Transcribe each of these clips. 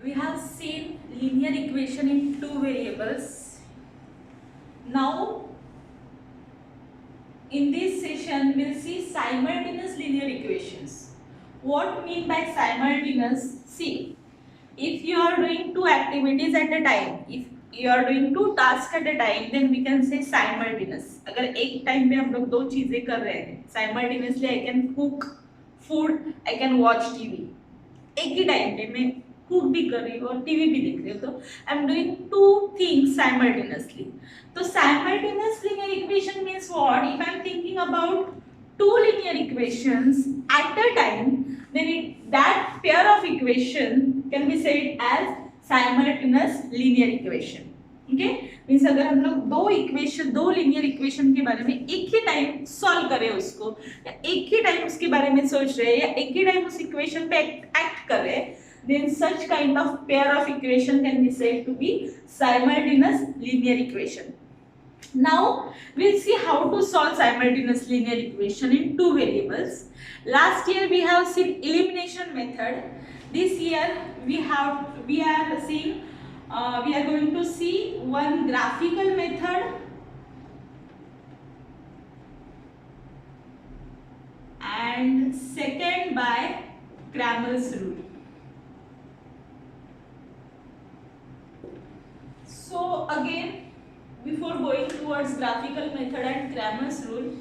we have seen linear equation in two variables. Now in this session we'll see simultaneous linear equations. What mean by simultaneous? See, if you are doing two activities at a time, if you are doing two tasks at a time, then we can say simultaneous. अगर एक time पे हम लोग दो चीजें कर रहे हैं simultaneously, I can cook food, I can watch TV. एक ही टाइम पे मैं कुक भी कर रही हूँ और टीवी भी देख रही हूँ, तो I am doing two things simultaneously. तो simultaneous linear equation means what? If I am thinking about two linear equations at a time, then that pair of equation can be said as simultaneous linear equation. ठीक है, means अगर हम लोग दो linear equation के बारे में एक ही टाइम सॉल्व करें उसको, या एक ही टाइम उसके बारे में सोच रहे हैं, या एक ही टाइम उस इक्वेशन पे एक्ट कर रहे हैं, then such kind of pair of equation can be said to be simultaneous linear equation. Now we'll see how to solve simultaneous linear equation in two variables. Last year we have seen elimination method. This year we are going to see one graphical method and second by Cramer's rule. So again, before going towards graphical method and Cramer's rule,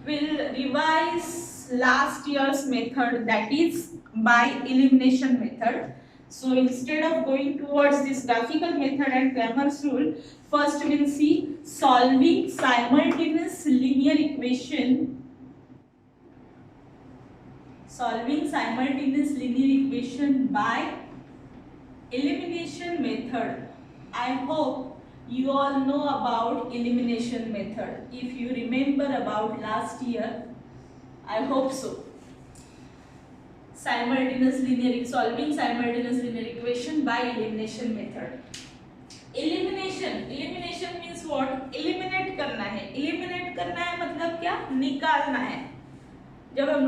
we'll revise last year's method, that is by elimination method. So instead of going towards this graphical method and Cramer's rule, first we'll see solving simultaneous linear equation. Solving simultaneous linear equation by elimination method. I hope you all know about elimination method. If you remember about last year, I hope so. Solving simultaneous linear equation by elimination method. Elimination means what? Eliminate करना है. Eliminate करना है मतलब क्या? निकालना है. जब हम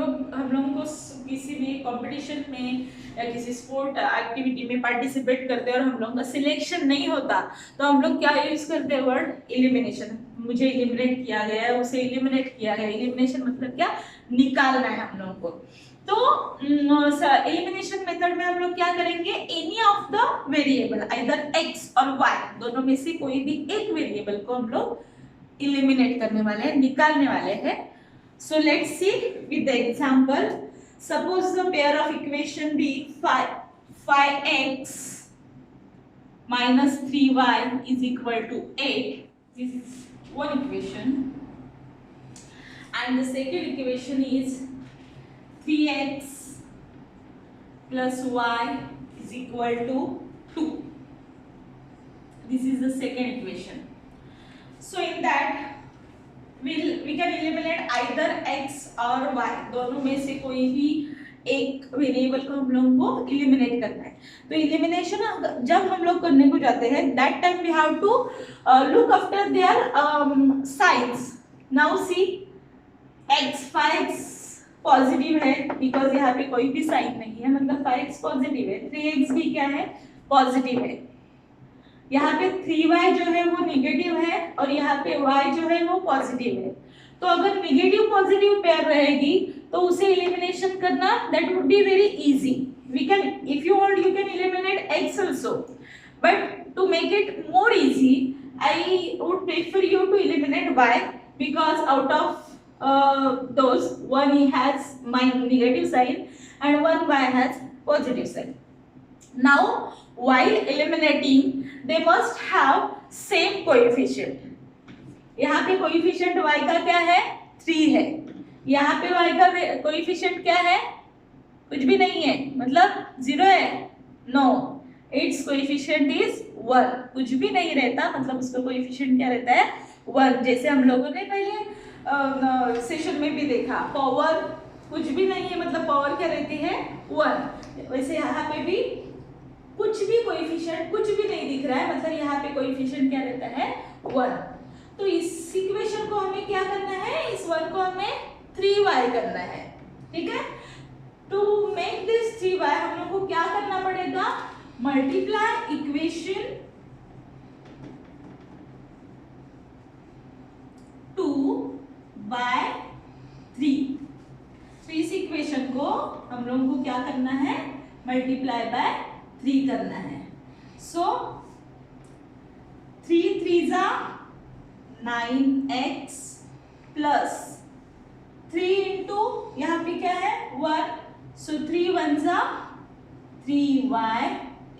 लोगों को किसी भी कंपटीशन में या किसी स्पोर्ट एक्टिविटी में पार्टिसिपेट करते हैं और हम लोगों का सिलेक्शन नहीं होता, तो हम लोग क्या यूज करते हैं? Word elimination. मुझे एलिमिनेट किया गया है, उसे एलिमिनेट किया गया. एलिमिनेशन मतलब क्या? निकालना है हम लोगों को. तो एलिमिनेशन मेथड में हम लोग क्या करेंगे? Any of the variable, either x और वाई, दोनों में से कोई भी एक वेरिएबल को हम लोग एलिमिनेट करने वाले हैं, निकालने वाले हैं. So let's see with the example. Suppose the pair of equation be 5x minus 3y is equal to 8. This is one equation. And the second equation is 3x plus y is equal to 2. This is the second equation. So in that we can eliminate either x और y, दोनों में से कोई भी एक variable को हम लोगों को एलिमिनेट करना है. तो एलिमिनेशन जब हम लोग करने को जाते हैं, that time we have to look after their science. Now see x 5x positive है बिकॉज यहाँ पे कोई भी साइन नहीं है, मतलब 5x पॉजिटिव है. 3x भी क्या है? पॉजिटिव है. यहाँ पे 3y जो है वो निगेटिव है और यहाँ पे y जो है वो पॉजिटिव है. तो अगर निगेटिव पॉजिटिव पेयर रहेगी तो उसे एलिमिनेशन करना that would be very easy. We can, if you want, you can eliminate x also, but to make it more easy I would prefer you to eliminate y, because out of those, one has negative sign and one y has positive sign. Now while eliminating they must have same coefficient. यहाँ पे coefficient y का क्या है? 3 है. यहाँ पे y का coefficient क्या है? कुछ भी नहीं है, मतलब 0 है. No, its coefficient is 1. कुछ भी नहीं रहता, मतलब उसका coefficient क्या रहता है? 1. जैसे हम लोगों ने पहले सेशन में भी देखा, पावर कुछ भी नहीं है, मतलब पावर क्या रहती है? 1. वैसे यहाँ पे भी कुछ भी कोएफिशिएंट कुछ भी नहीं दिख रहा है, मतलब यहाँ पे कोएफिशिएंट क्या रहता है? 1. तो इस इक्वेशन को हमें क्या करना है? इस 1 को हमें 3y करना है. ठीक है, टू मेक दिस 3y हम लोग को क्या करना पड़ेगा? Multiply equation 2 by 3। तो इस इक्वेशन को हम लोगों को क्या करना है, मल्टीप्लाई बाय 3 करना है। सो 3 3 जा 9x प्लस 3 इंटू यहाँ पे क्या है 1, सो 3 1 जा 3y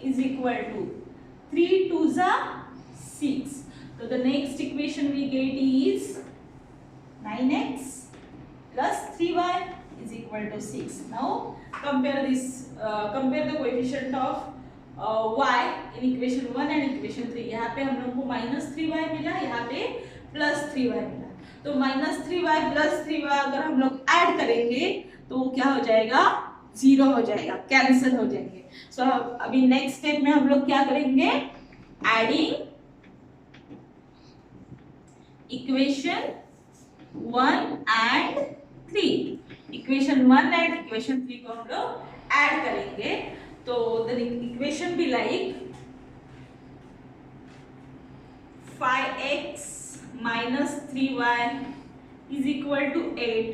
इज इक्वल टू 3 2 जा 6। तो the next equation we get is 9x plus 3y is equal to 6. Now compare the coefficient of y in equation 1 and equation 3। यहाँ पे हम लोग को -3y मिला, यहाँ पे +3y मिला। तो -3y + 3y अगर हम लोग ऐड करेंगे तो वो क्या हो जाएगा, 0 हो जाएगा, कैंसिल हो जाएंगे। सो अभी नेक्स्ट स्टेप में हम लोग क्या करेंगे, adding equation 1 and 3, equation 1 and equation 3 को हम लोग ऐड करेंगे। तो the equation be like 5x minus 3y is equal to 8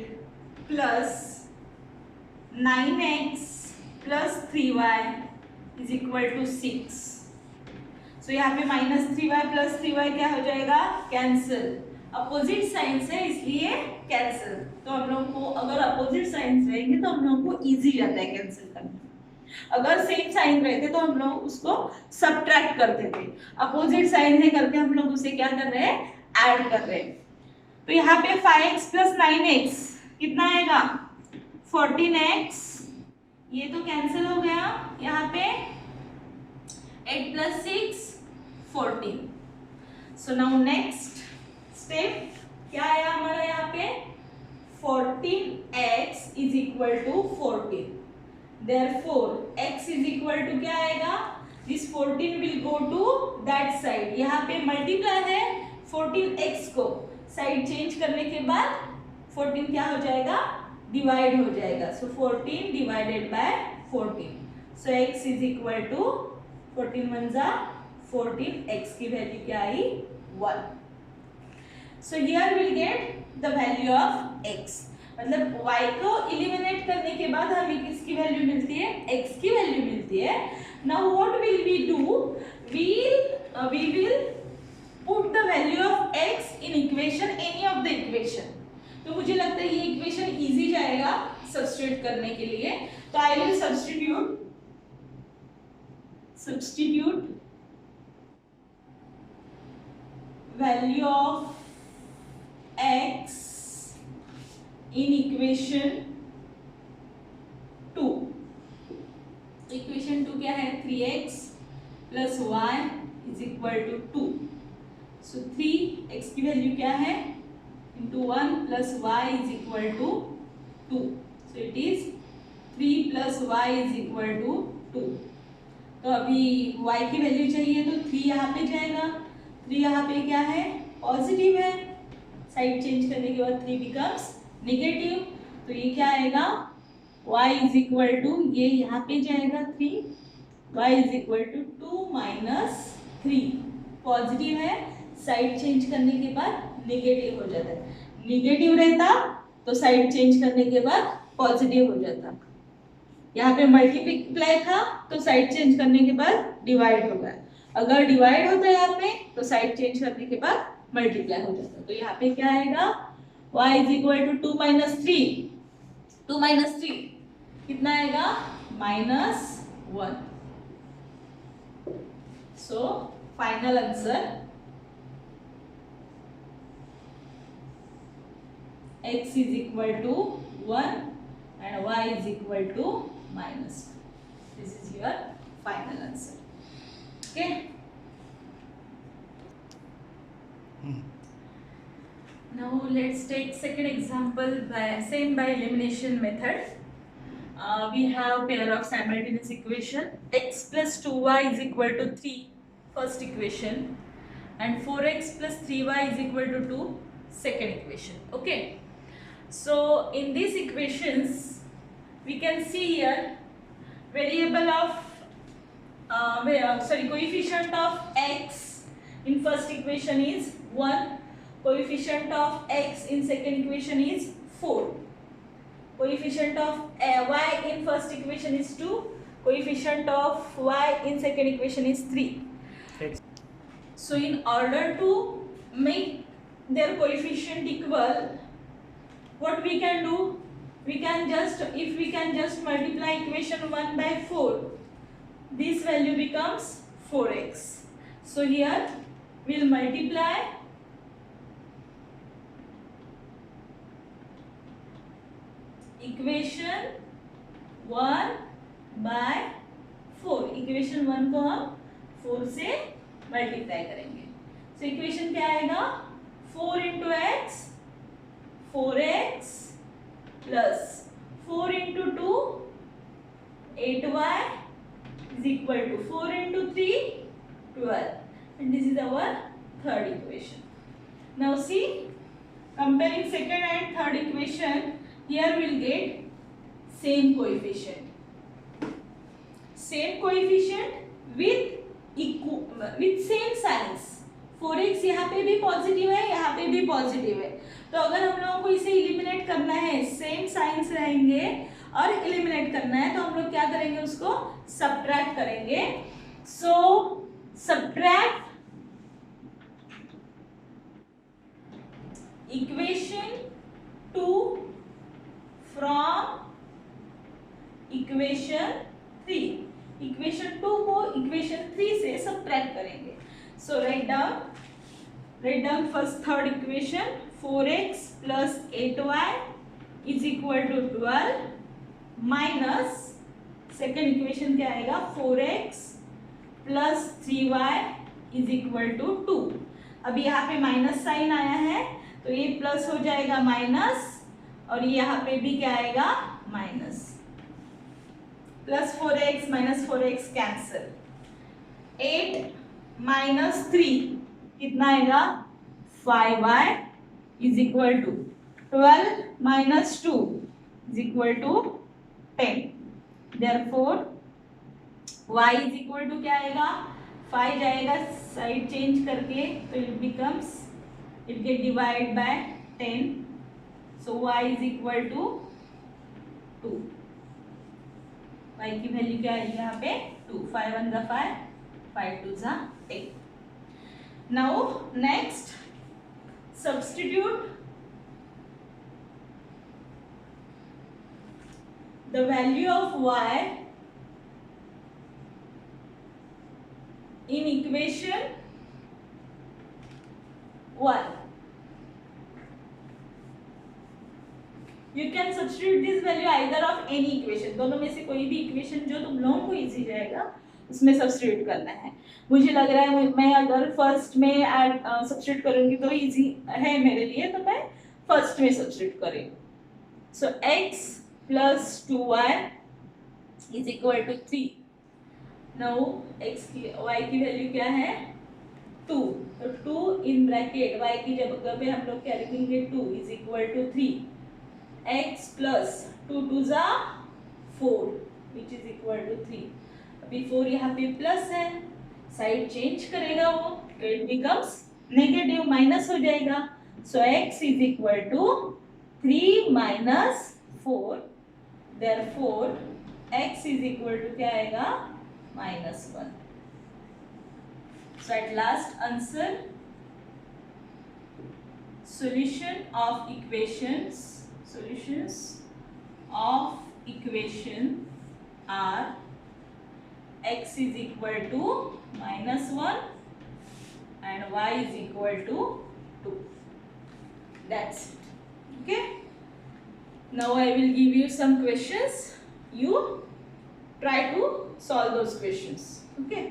plus 9x plus 3y is equal to 6। सो यहाँ पे -3y plus 3y क्या हो जाएगा, कैंसिल। अपोजिट साइन से इसलिए कैंसिल। तो हम लोग को अगर अपोजिट साइन रहेंगे तो हम लोग को इजी जाता है कैंसिल करना। अगर सेम साइन रहते तो हम लोग उसको सब्ट्रैक्ट करते थे। अपोजिट साइन है करके हम लोग उसे क्या कर रहे हैं, ऐड कर रहे हैं। तो यहाँ पे 5x plus 9x कितना आएगा, 14x, ये तो कैंसिल हो गया। यहाँ पे 8 plus 6 14। So now next step क्या आया हमारा, यहाँ पे 14x is equal to 14। Therefore x is equal to क्या आएगा, this 14 will go to that side। यहाँ पे मल्टीप्लाई है 14x को, साइड चेंज करने के बाद 14 क्या हो जाएगा, डिवाइड हो जाएगा। सो 14 divided by 14। So x is equal to 14 1 जा 14, x की वैल्यू क्या आई, 1। So here we'll get the value of x। मतलब y को इलिमिनेट करने के बाद हमें किसकी वैल्यू मिलती है, x की वैल्यू मिलती है। Now what will we do? We will put the value of x in equation, any of the equation। तो मुझे लगता है ये इक्वेशन इजी जाएगा सब्स्टिट्यूट करने के लिए। तो I will substitute value of x in equation 2। Equation 2 क्या है, 3x plus y is equal to 2। So 3x की वैल्यू क्या है, into 1 plus y is equal to 2। So it is 3 plus y is equal to 2। तो अभी y की value चाहिए तो 3 यहाँ पे जाएगा, 3 यहाँ पे क्या है, पॉजिटिव है, साइड चेंज करने के बाद 3 बिकम्स नेगेटिव। तो ये क्या आएगा, y इज इक्वल टू, ये यहाँ पे जाएगा 3, y is equal to 2 minus 3, positive है, साइड चेंज करने के बाद नेगेटिव हो जाता है। नेगेटिव रहता तो साइड चेंज करने के बाद पॉजिटिव हो जाता। यहाँ पे मल्टीप्लाई था तो साइड चेंज करने के बाद डिवाइड होगा। अगर डिवाइड होता है यहाँ पे तो साइड चेंज करने के बाद मल्टीप्लाई हो जाता है। तो यहाँ पे क्या आएगा, y is equal to 2 minus 3, 2 minus 3 कितना आएगा, -1। So final answer x is equal to 1 and y is equal to -1। This is your final answer। Okay. Now let's take second example by elimination method। We have pair of simultaneous equation, x plus 2y is equal to 3, first equation, and 4x plus 3y is equal to 2, second equation। Okay, so in these equations we can see here variable of coefficient of x in first equation is 1, coefficient of x in second equation is 4, coefficient of y in first equation is 2, coefficient of y in second equation is 3. So in order to make their coefficient equal, what we can do, we can just multiply equation 1 by 4, this value becomes 4x. So here we'll multiply equation 1 by 4, equation 1 को हम 4 से multiply करेंगे. So equation क्या आएगा, 4 into x 4x plus 4 into 2 8y is equal to 4 into 3 12, and this is our third equation. Now see, comparing second and third equation, here we'll get same coefficient with same signs. 4x यहाँ पे भी positive है, यहाँ पे भी positive है. तो अगर हम लोगों को इसे इलिमिनेट करना है, सेम साइंस रहेंगे और इलिमिनेट करना है, तो हम लोग क्या करेंगे, उसको सब्ट्रैक्ट करेंगे. So subtract equation 2 from equation 3. Equation 2 को इक्वेशन 3 से सब्ट्रैक्ट करेंगे. So right down first third equation, 4x plus 8y is equal to 12 minus second equation क्या आएगा, 4x plus 3y is equal to 2. अभी यहाँ पे माइनस साइन आया है तो ये प्लस हो जाएगा माइनस, और ये यहाँ पे भी क्या आएगा, minus. Plus 4x minus 4x cancel. 8 minus 3 कितना आएगा, 5y is equal to 12 minus 2 is equal to 10. Therefore y is equal to क्या आएगा, 5 जाएगा साइड चेंज करके, तो it get divide by 10. So y is equal to 2. y की value क्या आएगी यहाँ पे, 2. 5 1 जा 5, 5 2 जा 10. Now next substitute the value of y in equation 1. You can substitute this value either of any equation. दोनों में से कोई भी इक्वेशन जो तुम लोगों को इजी जाएगा उसमें सब्स्टिट्यूट करना है. मुझे लग रहा है मैं अगर फर्स्ट में सब्स्टिट्यूट करूंगी तो इजी है मेरे लिए, तो मैं फर्स्ट में सब्स्टिट्यूट करेंगे. So x plus 2y is equal to 3. Now y की वैल्यू क्या है, 2. तो 2 इन ब्रैकेट y की जगह पे हम लोग क्या लिखेंगे, 2 is equal to 3. x plus 2 2 जा 4 विच इज इक्वल टू 3. अभी 4 यहाँ पे प्लस है, साइड चेंज करेगा वो, तो इट बिकम्स नेगेटिव, माइनस हो जाएगा. So x is equal to 3 minus 4. Therefore x is equal to क्या आएगा, -1. So at last answer, solutions of equation are x is equal to -1 and y is equal to 2. That's it. Okay. Now I will give you some questions. You try to solve those questions. Okay.